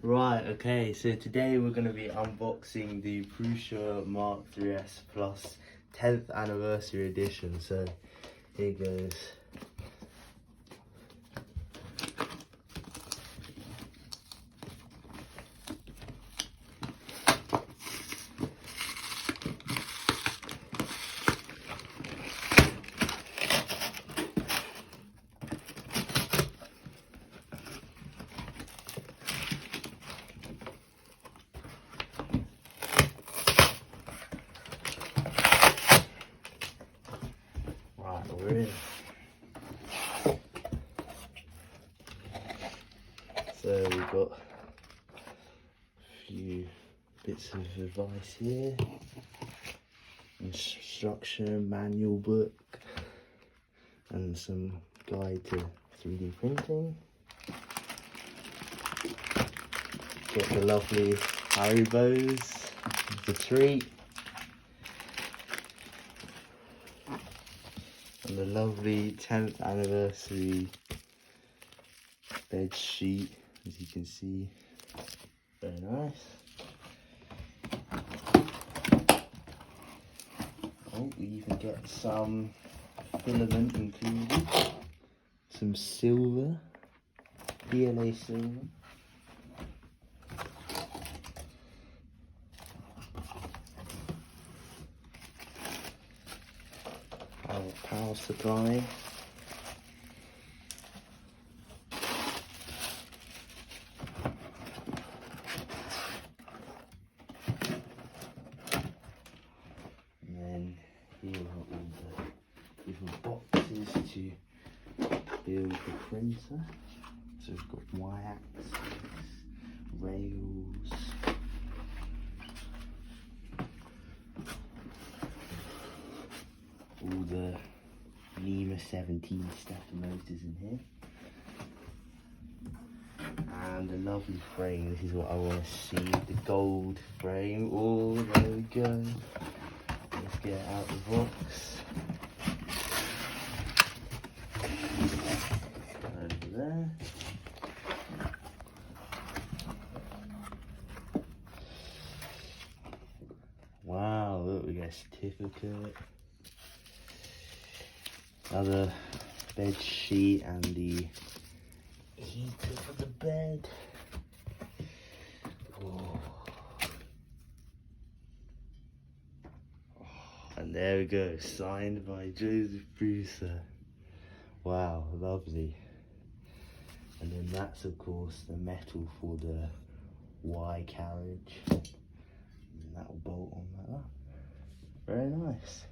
Right, okay, so today we're going to be unboxing the Prusa MK3S Plus 10th anniversary edition. So here goes. Right, we're in. So we've got a few bits of advice here. Instruction manual book and some guide to 3D printing. Got the lovely Haribos, the treat, and the lovely 10th anniversary bed sheet, as you can see, very nice. Oh, we even get some filament included, some silver, PLA silver. Our power supply. And then here are all the different boxes to build the printer. So we've got Y-axis, rails, all the Lima 17 stepper motors in here, and a lovely frame. This is what I want to see, the gold frame. Oh, there we go. Let's get it out of the box. Over there. Wow, look, we got a certificate. Another bed sheet and the heater for the bed. Oh. And there we go, signed by Joseph Prusa. Wow, lovely. And then that's of course the metal for the Y carriage. And that will bolt on that up. Very nice.